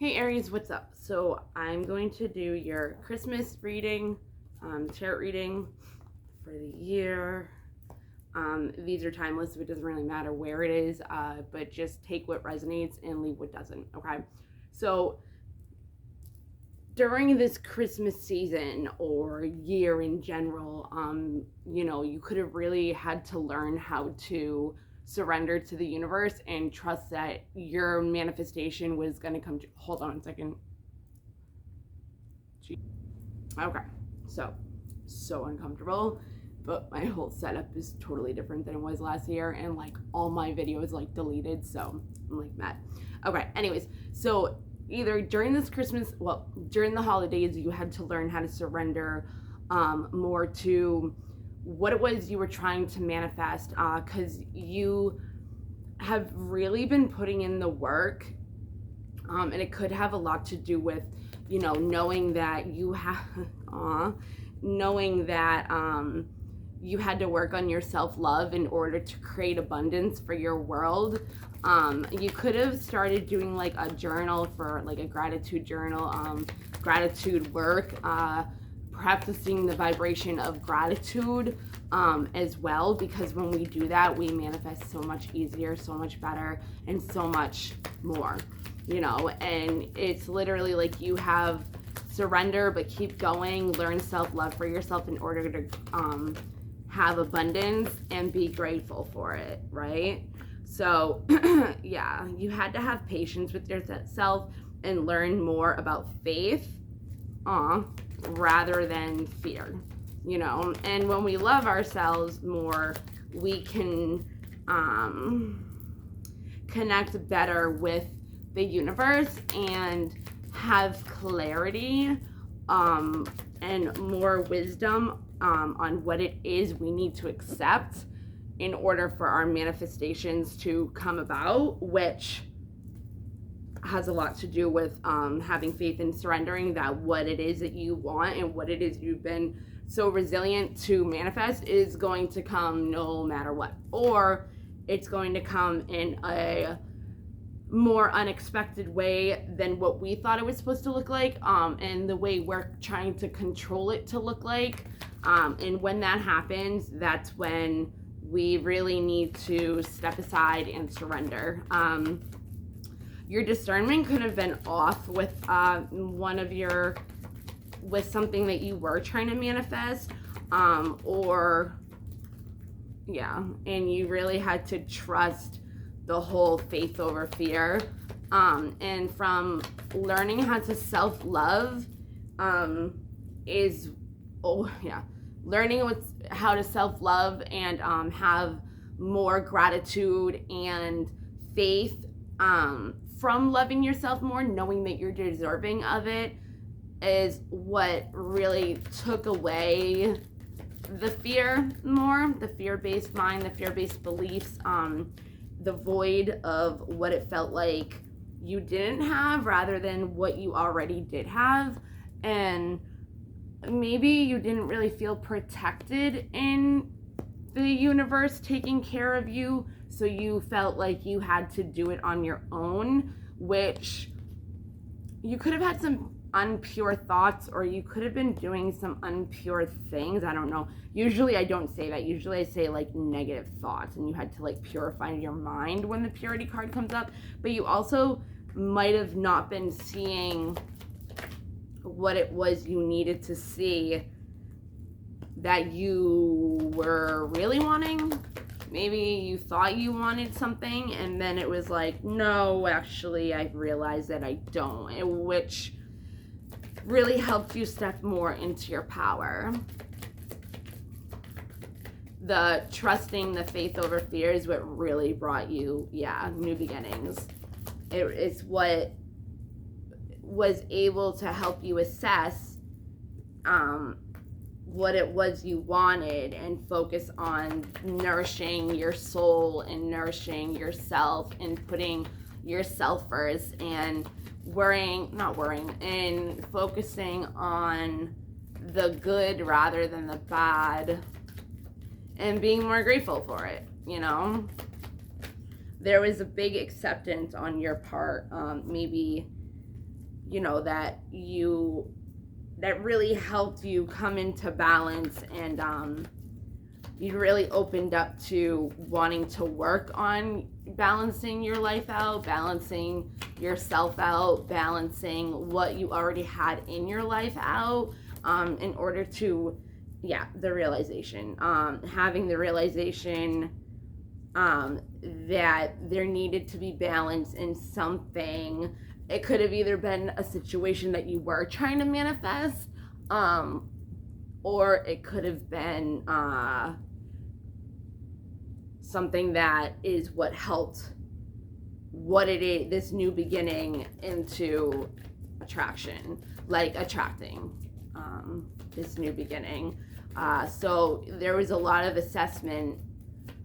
Hey Aries, what's up? So I'm going to do your Christmas reading, tarot reading for the year. These are timeless, so it doesn't really matter where it is, but just take what resonates and leave what doesn't, okay? So during this Christmas season or year in general, you could have really had to learn how to surrender to the universe and trust that your manifestation was going to come to. Hold on a second. Okay, so uncomfortable, but my whole setup is totally different than it was last year, and like all my videos like deleted, so I'm like mad. Okay, anyways, so either during this Christmas, during the holidays, you had to learn how to surrender more to what it was you were trying to manifest, because you have really been putting in the work, and it could have a lot to do with, knowing that you have, knowing that you had to work on your self-love in order to create abundance for your world. You could have started doing like a journal for like a gratitude journal, gratitude work, practicing the vibration of gratitude as well, because when we do that, we manifest so much easier, so much better, and so much more, and it's literally like you have surrender, but keep going, learn self-love for yourself in order to have abundance and be grateful for it, right? So yeah, you had to have patience with yourself and learn more about faith rather than fear, and when we love ourselves more, we can connect better with the universe and have clarity and more wisdom on what it is we need to accept in order for our manifestations to come about, which has a lot to do with having faith and surrendering that what it is that you want and what it is you've been so resilient to manifest is going to come no matter what, or it's going to come in a more unexpected way than what we thought it was supposed to look like, and the way we're trying to control it to look like, and when that happens, that's when we really need to step aside and surrender. Your discernment could have been off with with something that you were trying to manifest, and you really had to trust the whole faith over fear, and from learning how to self-love learning how to self-love and have more gratitude and faith from loving yourself more, knowing that you're deserving of it, is what really took away the fear more, the fear-based mind, the fear-based beliefs, the void of what it felt like you didn't have rather than what you already did have. And maybe you didn't really feel protected in the universe taking care of you, so you felt like you had to do it on your own, which you could have had some unpure thoughts, or you could have been doing some unpure things. I don't know. Usually I don't say that. Usually I say like negative thoughts, and you had to like purify your mind when the purity card comes up. But you also might have not been seeing what it was you needed to see that you were really wanting. Maybe you thought you wanted something, and then it was like, no, actually I realized that I don't, which really helped you step more into your power. The trusting the faith over fear is what really brought you, new beginnings. It's what was able to help you assess what it was you wanted and focus on nourishing your soul and nourishing yourself and putting yourself first and and focusing on the good rather than the bad and being more grateful for it, There was a big acceptance on your part, maybe that really helped you come into balance, and you really opened up to wanting to work on balancing your life out, balancing yourself out, balancing what you already had in your life out, in order to, the realization, having the realization that there needed to be balance in something. It could have either been a situation that you were trying to manifest, or it could have been something that is what helped this new beginning into attraction, like attracting this new beginning. So there was a lot of assessment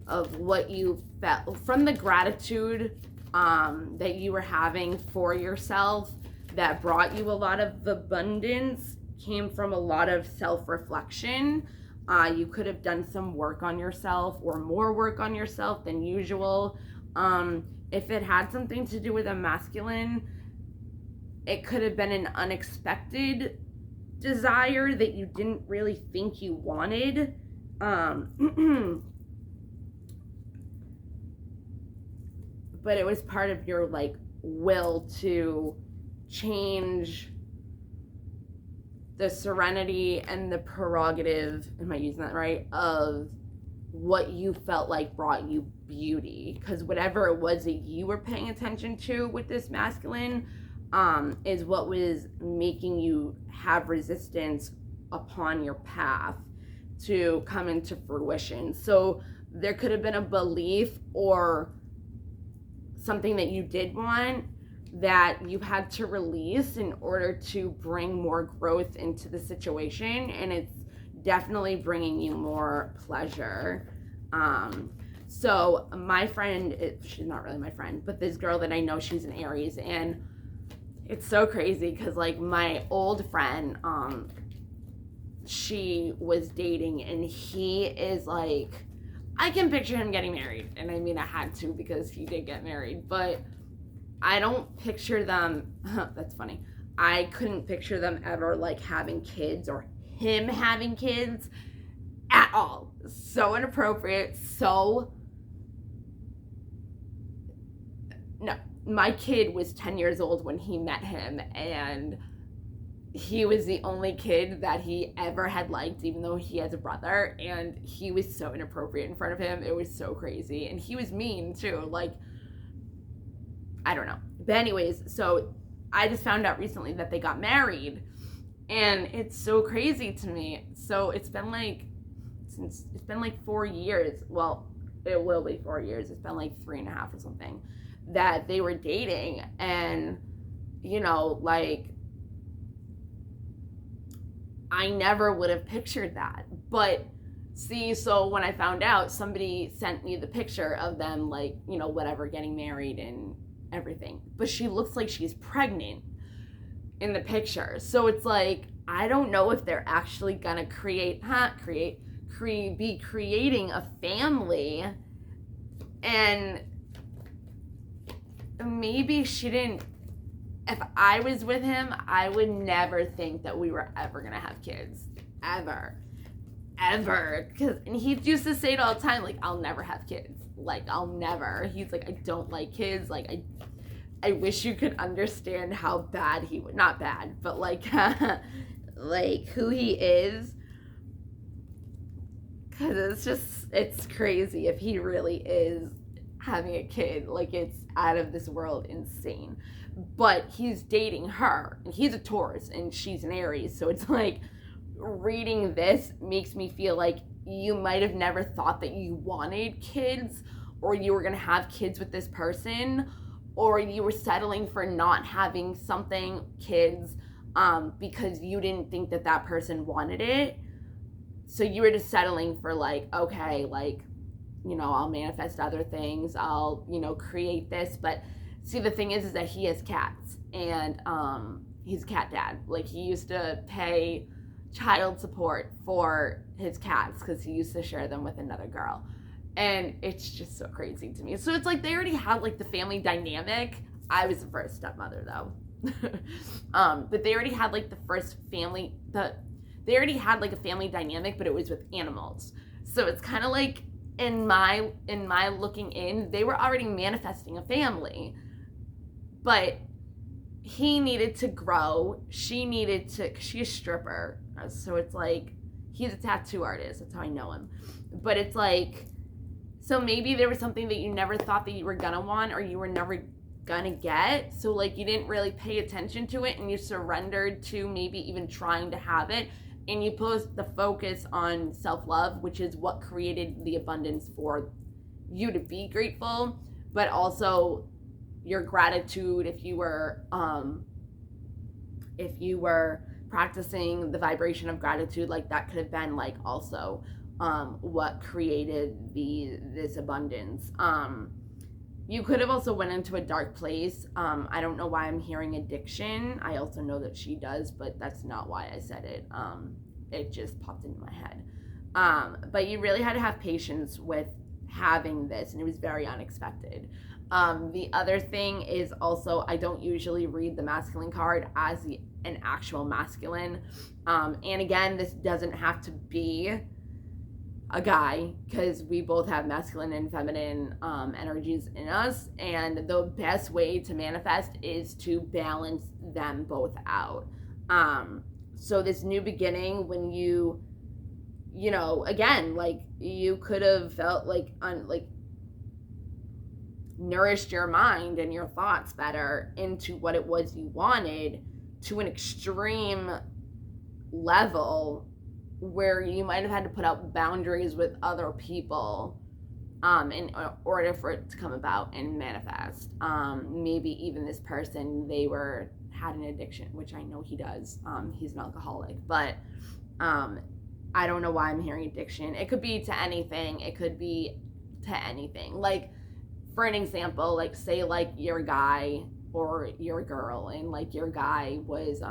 of what you felt from the gratitude that you were having for yourself, that brought you a lot of abundance, came from a lot of self-reflection. You could have done some work on yourself, or more work on yourself than usual. If it had something to do with a masculine, it could have been an unexpected desire that you didn't really think you wanted. But it was part of your will to change the serenity and the prerogative, am I using that right, of what you felt like brought you beauty. Because whatever it was that you were paying attention to with this masculine is what was making you have resistance upon your path to come into fruition. So there could have been a belief or something that you did want that you had to release in order to bring more growth into the situation, and it's definitely bringing you more pleasure. So my friend, she's not really my friend, but this girl that I know, she's an Aries, and it's so crazy because my old friend, she was dating, and he is I can picture him getting married, and I mean I had to because he did get married, but I don't picture them, that's funny, I couldn't picture them ever having kids, or him having kids at all. So inappropriate. So no, my kid was 10 years old when he met him, and he was the only kid that he ever had liked, even though he has a brother, and he was so inappropriate in front of him. It was so crazy, and he was mean too, I don't know. But anyways, so I just found out recently that they got married, and it's so crazy to me. So it's been 4 years. Well, it will be 4 years. It's been 3.5 or something that they were dating, and I never would have pictured that. But see, so when I found out, somebody sent me the picture of them whatever, getting married and everything, but she looks like she's pregnant in the picture. So it's I don't know if they're actually gonna be creating a family, and maybe she didn't. If I was with him, I would never think that we were ever gonna have kids, ever, and he used to say it all the time, I'll never have kids, I'll never. He's I don't like kids, I wish you could understand how bad he would, not bad, but who he is, because it's crazy if he really is having a kid. It's out of this world insane. But he's dating her, and he's a Taurus and she's an Aries, so it's reading this makes me feel you might have never thought that you wanted kids, or you were gonna have kids with this person, or you were settling for not having kids because you didn't think that person wanted it. So you were just settling for okay, I'll manifest other things, I'll create this. But see, the thing is that he has cats, and he's a cat dad. He used to pay child support for his cats because he used to share them with another girl. And it's just so crazy to me. So it's they already had the family dynamic. I was the first stepmother though. But they already had like the first family, they already had like a family dynamic, but it was with animals. So it's kind of like in my looking in, they were already manifesting a family, but he needed to grow. She's a stripper. So it's like, he's a tattoo artist. That's how I know him. But it's like, so maybe there was something that you never thought that you were gonna want, or you were never gonna get. So like, you didn't really pay attention to it, and you surrendered to maybe even trying to have it. And you put the focus on self-love, which is what created the abundance for you to be grateful, but also your gratitude. If you were practicing the vibration of gratitude, like that could have been like also what created this abundance. You could have also went into a dark place. I don't know why I'm hearing addiction. I also know that she does, but that's not why I said it. It just popped into my head. But you really had to have patience with having this, and it was very unexpected. The other thing is also, I don't usually read the masculine card as an actual masculine. And again, this doesn't have to be a guy, because we both have masculine and feminine energies in us, and the best way to manifest is to balance them both out. So this new beginning, when you know, again, like, you could have felt like nourished your mind and your thoughts better into what it was you wanted, to an extreme level where you might have had to put up boundaries with other people in order for it to come about and manifest. Maybe even this person, had an addiction, which I know he does. He's an alcoholic, but I don't know why I'm hearing addiction. It could be to anything. It could be to anything. Like, for an example, like, say like you're a guy or you're a girl, and like your guy was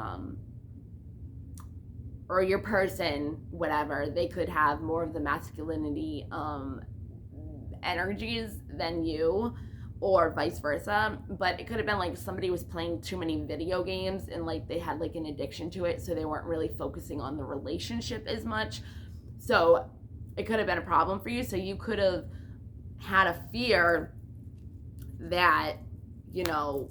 or your person, whatever, they could have more of the masculinity energies than you, or vice versa. But it could have been like somebody was playing too many video games, and like they had like an addiction to it, so they weren't really focusing on the relationship as much. So it could have been a problem for you. So you could have had a fear that, you know,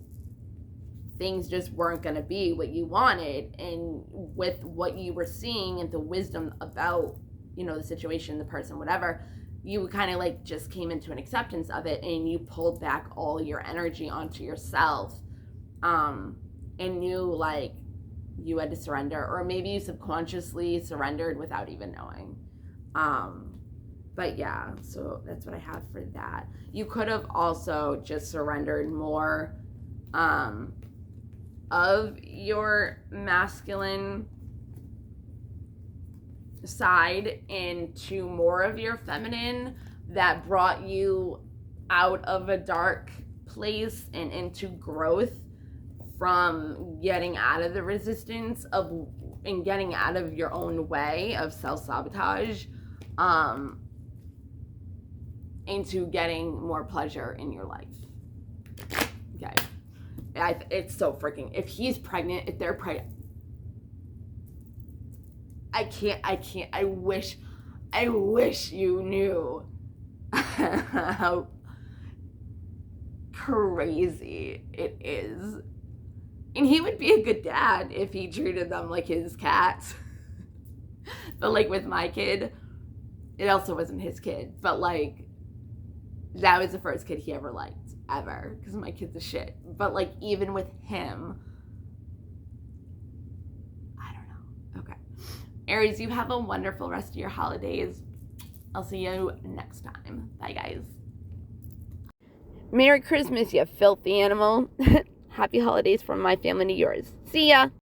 things just weren't going to be what you wanted. And with what you were seeing and the wisdom about, you know, the situation, the person, whatever, you kind of like just came into an acceptance of it, and you pulled back all your energy onto yourself, and knew like you had to surrender, or maybe you subconsciously surrendered without even knowing. But yeah, so that's what I have for that. You could have also just surrendered more of your masculine side into more of your feminine, that brought you out of a dark place and into growth, from getting out of the resistance of and getting out of your own way of self-sabotage, into getting more pleasure in your life. Okay. It's so freaking, if he's pregnant, if they're pregnant, I wish you knew how crazy it is. And he would be a good dad if he treated them like his cats. But like with my kid, it also wasn't his kid, but like, that was the first kid he ever liked, ever, because my kid's a shit. But like, even with him, I don't know. Okay. Aries, you have a wonderful rest of your holidays. I'll see you next time. Bye, guys. Merry Christmas, you filthy animal. Happy holidays from my family to yours. See ya.